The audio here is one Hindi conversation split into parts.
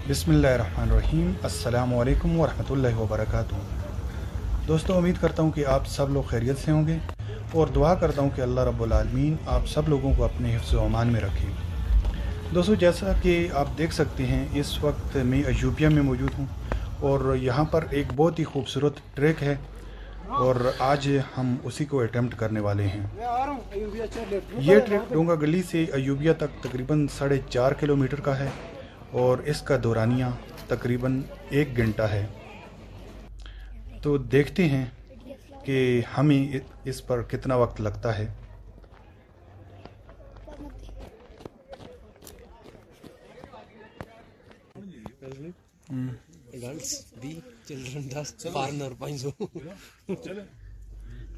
बिस्मिल्लाहिर्रहमानिर्रहीम। अस्सलामु अलैकुम वरहमतुल्लाहि वबरकातुहू। दोस्तों, उम्मीद करता हूँ कि आप सब लोग खैरियत से होंगे और दुआ करता हूँ कि अल्लाह रब्बुल आलमीन आप सब लोगों को अपने हिफ्ज़ व अमान में रखे। दोस्तों, जैसा कि आप देख सकते हैं, इस वक्त मैं अयूबिया में मौजूद हूँ और यहाँ पर एक बहुत ही खूबसूरत ट्रैक है और आज हम उसी को अटैम्प्ट करने वाले हैं। ये ट्रैक डोंगा गली से अयूबिया तक तकरीबन 4.5 किलोमीटर का है और इसका दौरानिया तकरीबन 1 घंटा है। तो देखते हैं कि हमें इस पर कितना वक्त लगता है।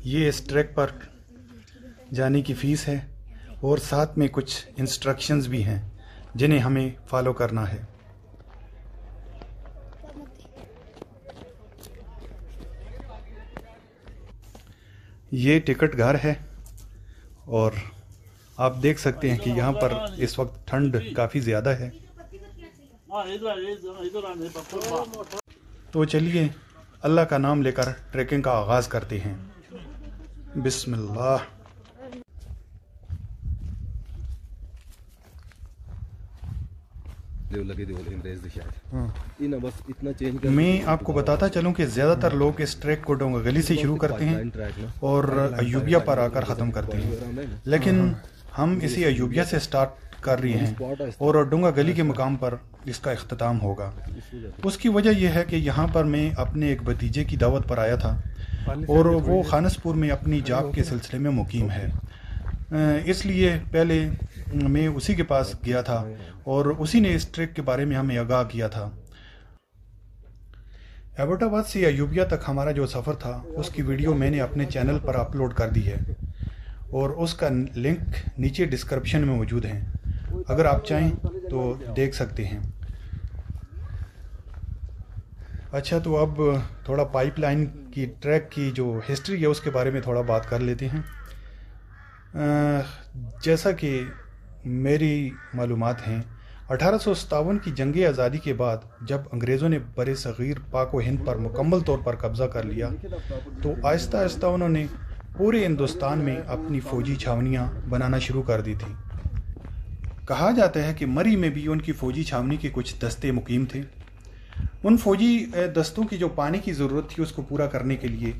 ये इस ट्रैक पर जाने की फ़ीस है और साथ में कुछ इंस्ट्रक्शंस भी हैं जिन्हें हमें फॉलो करना है। ये टिकट घर है और आप देख सकते हैं कि यहाँ पर इस वक्त ठंड काफ़ी ज़्यादा है। तो चलिए अल्लाह का नाम लेकर ट्रैकिंग का आगाज़ करते हैं। बिस्मिल्लाह। मैं आपको बताता चलूं कि ज़्यादातर लोग इस ट्रैक को डोंगा गली से शुरू करते हैं और अयूबिया पर आकर ख़त्म करते हैं, लेकिन हम इसी अयूबिया से स्टार्ट कर रहे हैं और डोंगा गली के मुकाम पर इसका इख्तिताम होगा। उसकी वजह यह है कि यहाँ पर मैं अपने एक भतीजे की दावत पर आया था और वो खानसपुर में अपनी जॉब के सिलसिले में मुकीम है, इसलिए पहले मैं उसी के पास गया था और उसी ने इस ट्रैक के बारे में हमें आगाह किया था। एबटाबाद से अयूबिया तक हमारा जो सफ़र था उसकी वीडियो मैंने अपने चैनल पर अपलोड कर दी है और उसका लिंक नीचे डिस्क्रिप्शन में मौजूद है, अगर आप चाहें तो देख सकते हैं। अच्छा, तो अब थोड़ा पाइपलाइन की ट्रैक की जो हिस्ट्री है उसके बारे में थोड़ा बात कर लेते हैं। जैसा कि मेरी मालूमात हैं, 1857 की जंग आज़ादी के बाद जब अंग्रेज़ों ने बरे सग़ीर पाक व हिंद पर मुकम्मल तौर पर कब्ज़ा कर लिया तो आहिस्ता आहिस्ता उन्होंने पूरे हिंदुस्तान में अपनी फ़ौजी छावनियाँ बनाना शुरू कर दी थी। कहा जाता है कि मरी में भी उनकी फ़ौजी छावनी के कुछ दस्ते मुकीम थे। उन फ़ौजी दस्तों की जो पानी की ज़रूरत थी उसको पूरा करने के लिए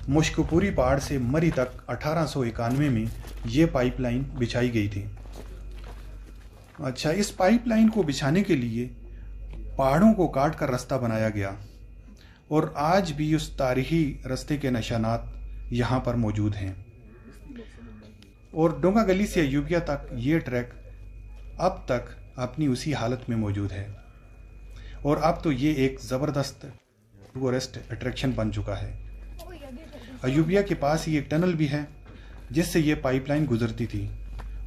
मुश्कपुरी पहाड़ से मरी तक 1891 में ये पाइपलाइन बिछाई गई थी। अच्छा, इस पाइपलाइन को बिछाने के लिए पहाड़ों को काट कर रास्ता बनाया गया और आज भी उस तारीखी रास्ते के निशानात यहाँ पर मौजूद हैं और डोंगा गली से अयूबिया तक ये ट्रैक अब तक अपनी उसी हालत में मौजूद है और अब तो ये एक ज़बरदस्त टूरिस्ट अट्रैक्शन बन चुका है। अयूबिया के पास ही एक टनल भी है जिससे ये पाइपलाइन गुजरती थी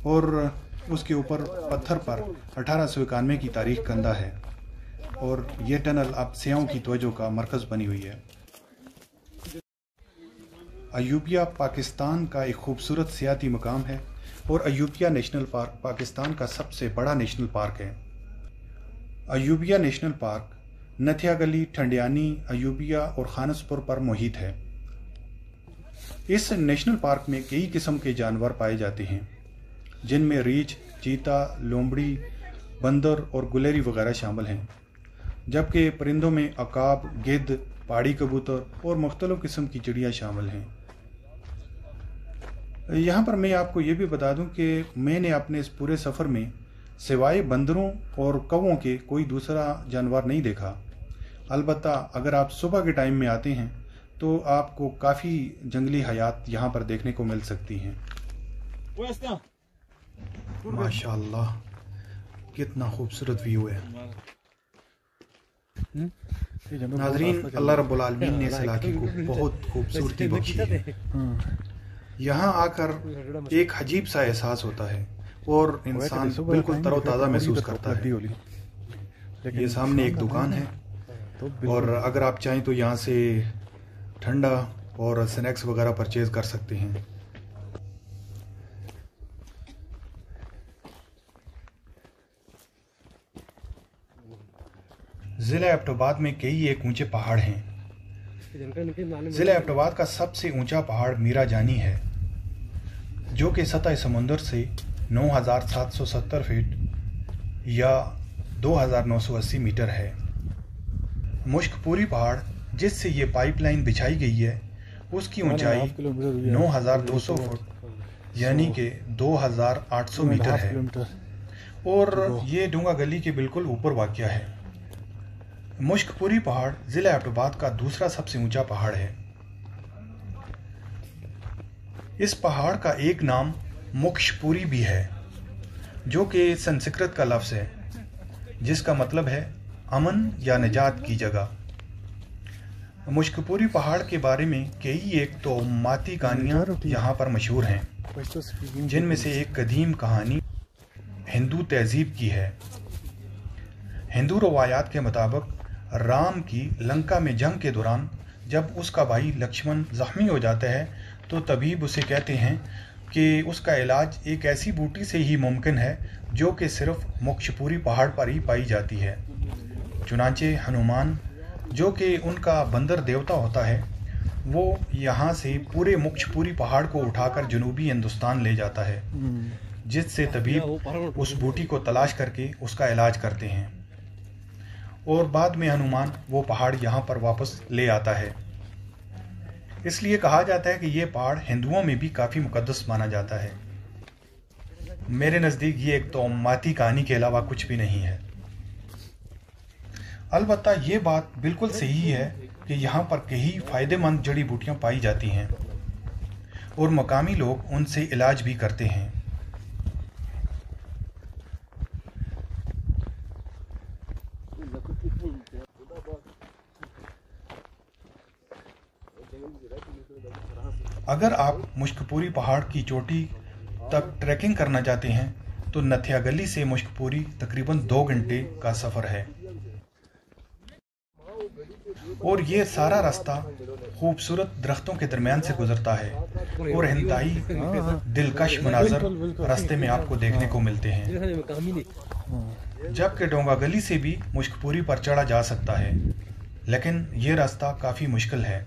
और उसके ऊपर पत्थर पर 1891 की तारीख कंधा है और ये टनल अब सियाहों की तवज्जो का मरकज़ बनी हुई है। अयूबिया पाकिस्तान का एक खूबसूरत सियाती मकाम है और अयूबिया नेशनल पार्क पाकिस्तान का सबसे बड़ा नेशनल पार्क है। अयूबिया नेशनल पार्क नथिया गली, ठंडियानी, अयूबिया और खानसपुर पर मुहित है। इस नेशनल पार्क में कई किस्म के जानवर पाए जाते हैं जिनमें रीछ, चीता, लोमड़ी, बंदर और गुलेरी वगैरह शामिल हैं, जबकि परिंदों में अकाब, गिद्ध, पहाड़ी कबूतर और मुख्तलिफ किस्म की चिड़िया शामिल हैं। यहाँ पर मैं आपको ये भी बता दूँ कि मैंने अपने इस पूरे सफ़र में सिवाय बंदरों और कौवों के कोई दूसरा जानवर नहीं देखा। अलबत्ता अगर आप सुबह के टाइम में आते हैं तो आपको काफ़ी जंगली हयात यहाँ पर देखने को मिल सकती हैं। माशाअल्लाह, कितना खूबसूरत व्यू है। नाज़रीन, अल्लाह रब्बुल आलमीन ने इस इलाके को बहुत खूबसूरती बख्शी है। यहाँ आकर एक अजीब सा एहसास होता है और इंसान बिल्कुल तरोताज़ा महसूस करता है। ये सामने एक दुकान है और अगर आप चाहें तो यहाँ से ठंडा और स्नैक्स वगैरह परचेज़ कर सकते हैं। ज़िला एबटाबाद में कई एक ऊंचे पहाड़ हैं। ज़िला एबटाबाद का सबसे ऊंचा पहाड़ मीरा जानी है, जो कि सतह समुंदर से 9,770 फीट या 2,980 मीटर है। मुश्कपुरी पहाड़ जिससे ये पाइपलाइन बिछाई गई है, उसकी ऊंचाई 9,200 फुट यानी कि 2,800 मीटर है और ये डूंगा गली के बिल्कुल ऊपर वाक़या है। मुश्कपुरी पहाड़ ज़िला एबटाबाद का दूसरा सबसे ऊंचा पहाड़ है। इस पहाड़ का एक नाम मोक्षपुरी भी है, जो कि संस्कृत का लफ्ज़ है जिसका मतलब है अमन या निजात की जगह। मुश्कपुरी पहाड़ के बारे में कई एक तो माती कहानियाँ यहाँ पर मशहूर हैं, जिनमें से एक कदीम कहानी हिंदू तहजीब की है। हिंदू रवायात के मुताबिक राम की लंका में जंग के दौरान जब उसका भाई लक्ष्मण जख्मी हो जाता है तो तबीब उसे कहते हैं कि उसका इलाज एक ऐसी बूटी से ही मुमकिन है जो कि सिर्फ मोक्षपुरी पहाड़ पर ही पाई जाती है। चुनांचे हनुमान, जो कि उनका बंदर देवता होता है, वो यहाँ से पूरे मोक्षपुरी पहाड़ को उठाकर जनूबी हिंदुस्तान ले जाता है, जिससे तबीब उस बूटी को तलाश करके उसका इलाज करते हैं और बाद में हनुमान वो पहाड़ यहाँ पर वापस ले आता है। इसलिए कहा जाता है कि ये पहाड़ हिंदुओं में भी काफ़ी मुकद्दस माना जाता है। मेरे नज़दीक ये एक तो माती कहानी के अलावा कुछ भी नहीं है। अलबत्ता ये बात बिल्कुल सही है कि यहाँ पर कई फ़ायदेमंद जड़ी बूटियाँ पाई जाती हैं और मकामी लोग उनसे इलाज भी करते हैं। अगर आप मुश्कपुरी पहाड़ की चोटी तक ट्रैकिंग करना चाहते हैं तो नथिया गली से मुश्कपुरी तकरीबन 2 घंटे का सफ़र है और ये सारा रास्ता खूबसूरत दरख्तों के दरमियान से गुजरता है और इंतहाई दिलकश मनाजर रास्ते में आपको देखने को मिलते हैं। जबकि डोंगा गली से भी मुश्कपुरी पर चढ़ा जा सकता है, लेकिन ये रास्ता काफ़ी मुश्किल है।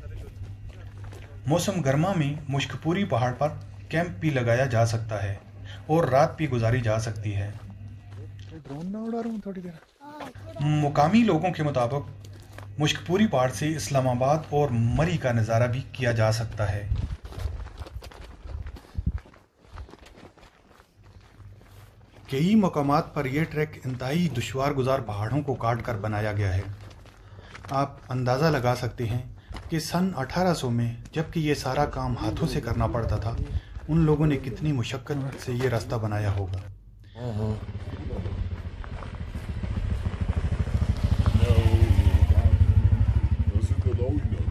मौसम गर्मा में मुश्कपुरी पहाड़ पर कैंप भी लगाया जा सकता है और रात भी गुजारी जा सकती है। मुकामी लोगों के मुताबिक मुश्कपुरी पहाड़ से इस्लामाबाद और मरी का नज़ारा भी किया जा सकता है। कई मकामात पर यह ट्रैक इंतहाई दुश्वार गुजार पहाड़ों को काट कर बनाया गया है। आप अंदाज़ा लगा सकते हैं कि सन 1800 में जबकि ये सारा काम हाथों से करना पड़ता था, उन लोगों ने कितनी मुशक्क़त से ये रास्ता बनाया होगा।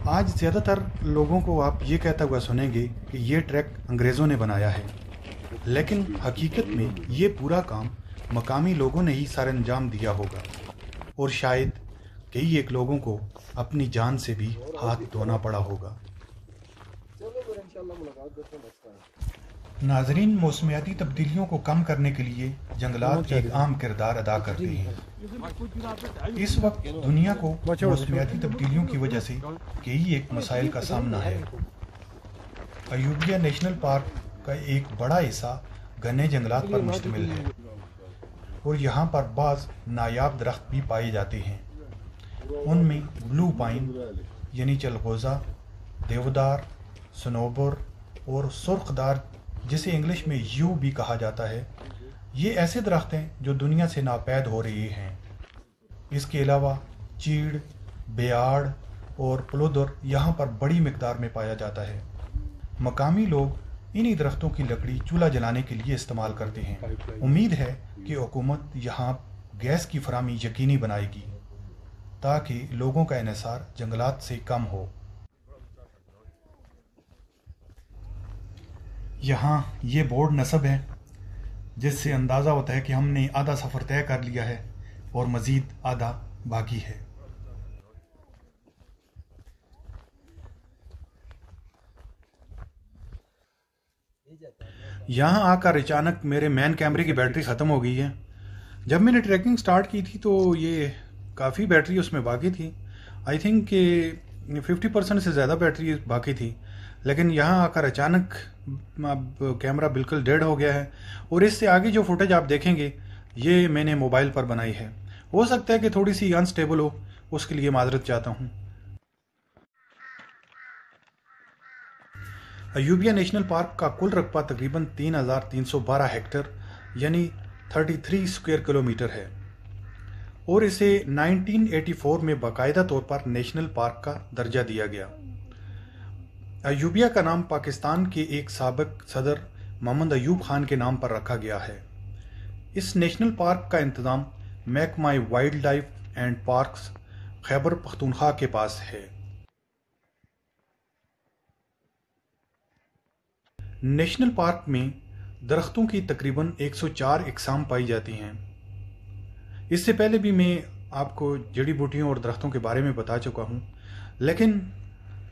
आज ज़्यादातर लोगों को आप ये कहता हुआ सुनेंगे कि ये ट्रैक अंग्रेज़ों ने बनाया है, लेकिन हकीकत में ये पूरा काम मकामी लोगों ने ही सर अंजाम दिया होगा और शायद कई एक लोगों को अपनी जान से भी हाथ धोना पड़ा होगा। नाजरीन, मौसमियाती तब्दीलियों को कम करने के लिए जंगलात एक अहम किरदार अदा करते हैं। इस वक्त दुनिया को मौसमियाती तब्दीलियों की वजह से कई एक मसाइल का सामना है। अयूबिया नेशनल पार्क का एक बड़ा हिस्सा घने जंगलात पर मुश्तमिल है और यहाँ पर बाज़ नायाब दरख्त भी पाए जाते हैं। उनमें ब्लू पाइन यानी चलगोज़ा, देवदार, सनोबर और सुर्खदार, जिसे इंग्लिश में यू भी कहा जाता है, ये ऐसे दरख्त हैं जो दुनिया से नापैद हो रहे हैं। इसके अलावा चीड़, बेआड़ और प्लोदर यहाँ पर बड़ी मिकदार में पाया जाता है। मकामी लोग इन्हीं दरख्तों की लकड़ी चूल्हा जलाने के लिए इस्तेमाल करते हैं। उम्मीद है कि हुकूमत यहाँ गैस की फराहमी यकीनी बनाएगी ताकि लोगों का इन्हिसार जंगलात से कम हो। यहाँ ये बोर्ड नस्ब है जिससे अंदाज़ा होता है कि हमने आधा सफ़र तय कर लिया है और मज़ीद आधा बाकी है। यहाँ आकर अचानक मेरे मैन कैमरे की बैटरी ख़त्म हो गई है। जब मैंने ट्रैकिंग स्टार्ट की थी तो ये काफ़ी बैटरी उसमें बाकी थी। आई थिंक कि 50% से ज़्यादा बैटरी बाकी थी, लेकिन यहाँ आकर अचानक अब कैमरा बिल्कुल डेड हो गया है। और इससे आगे जो फुटेज आप देखेंगे ये मैंने मोबाइल पर बनाई है। हो सकता है कि थोड़ी सी अनस्टेबल हो, उसके लिए माजरत चाहता हूँ। अयूबिया नेशनल पार्क का कुल रकबा तकरीबन 3,312 हेक्टेयर यानी 33 स्क्वायर किलोमीटर है और इसे 1984 में बाकायदा तौर पर नेशनल पार्क का दर्जा दिया गया। अयूबिया का नाम पाकिस्तान के एक साबिक सदर मोहम्मद अयूब खान के नाम पर रखा गया है। इस नेशनल पार्क का इंतजाम महकमा wild life and parks Khyber Pakhtunkhwa के पास है। नेशनल पार्क में दरख्तों की तकरीबन 104 इकसाम पाई जाती हैं। इससे पहले भी मैं आपको जड़ी बूटियों और दरख्तों के बारे में बता चुका हूँ, लेकिन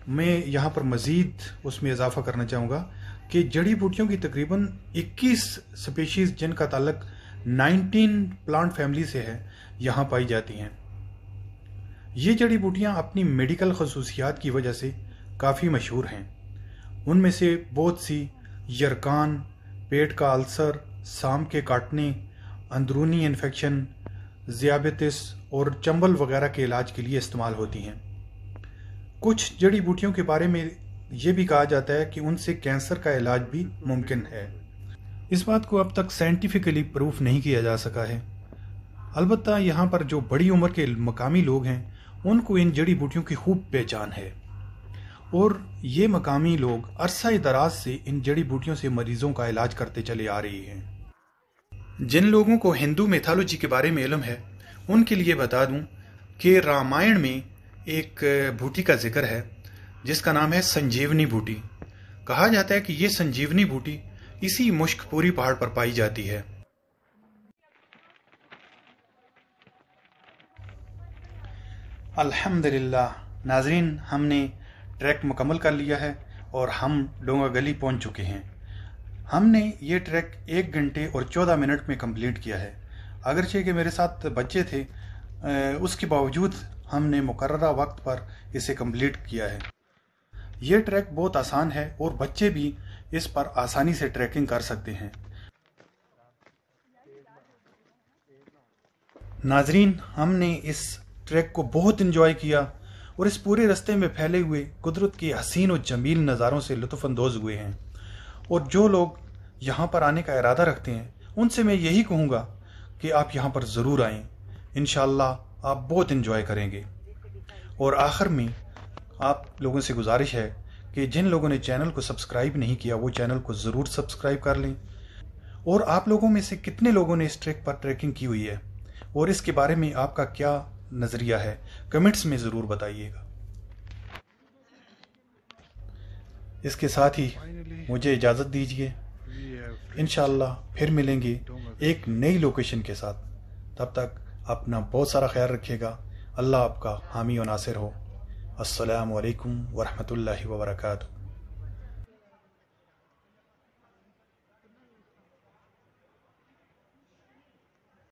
मैं यहाँ पर मज़ीद उसमें इजाफा करना चाहूँगा कि जड़ी बूटियों की तकरीबन 21 स्पीशीज़ जिनका ताल्लुक 19 प्लांट फैमिली से है यहाँ पाई जाती हैं। ये जड़ी बूटियाँ अपनी मेडिकल खसूसियात की वजह से काफ़ी मशहूर हैं। उनमें से बहुत सी यरकान, पेट का अल्सर, सांप के काटने, अंदरूनी इन्फेक्शन, ज़ियाबेतिस और चंबल वगैरह के इलाज के लिए इस्तेमाल होती हैं। कुछ जड़ी बूटियों के बारे में ये भी कहा जाता है कि उनसे कैंसर का इलाज भी मुमकिन है। इस बात को अब तक साइंटिफिकली प्रूफ नहीं किया जा सका है। अलबत्ता यहाँ पर जो बड़ी उम्र के मकामी लोग हैं उनको इन जड़ी बूटियों की खूब पहचान है और ये मकामी लोग अरसा दराज से इन जड़ी बूटियों से मरीजों का इलाज करते चले आ रही हैं। जिन लोगों को हिंदू मैथोलॉजी के बारे में इल्म है उनके लिए बता दूं कि रामायण में एक बूटी का जिक्र है जिसका नाम है संजीवनी बूटी। कहा जाता है कि ये संजीवनी बूटी इसी मुश्कपुरी पहाड़ पर पाई जाती है। अल्हम्दुलिल्लाह नाजरीन, हमने ट्रैक मुकम्मल कर लिया है और हम डोंगा गली पहुंच चुके हैं। हमने ये ट्रैक 1 घंटे और 14 मिनट में कंप्लीट किया है। अगरचे कि मेरे साथ बच्चे थे, उसके बावजूद हमने मुकर्ररा वक्त पर इसे कंप्लीट किया है। ये ट्रैक बहुत आसान है और बच्चे भी इस पर आसानी से ट्रैकिंग कर सकते हैं। नाजरीन, हमने इस ट्रैक को बहुत इंजॉय किया और इस पूरे रास्ते में फैले हुए कुदरत के हसीन और जमील नज़ारों से लुत्फ़अंदोज़ हुए हैं। और जो लोग यहाँ पर आने का इरादा रखते हैं उनसे मैं यही कहूँगा कि आप यहाँ पर ज़रूर आएँ। इंशाअल्लाह आप बहुत इंजॉय करेंगे। और आखिर में आप लोगों से गुजारिश है कि जिन लोगों ने चैनल को सब्सक्राइब नहीं किया वो चैनल को ज़रूर सब्सक्राइब कर लें। और आप लोगों में से कितने लोगों ने इस ट्रैक पर ट्रैकिंग की हुई है और इसके बारे में आपका क्या नज़रिया है, कमेंट्स में ज़रूर बताइएगा। इसके साथ ही मुझे इजाज़त दीजिए। इंशाअल्लाह फिर मिलेंगे एक नई लोकेशन के साथ। तब तक अपना बहुत सारा ख्याल रखिएगा। अल्लाह आपका हामी और नासिर हो। अस्सलामु अलैकुम वरहमतुल्लाहि वबरकातुहू।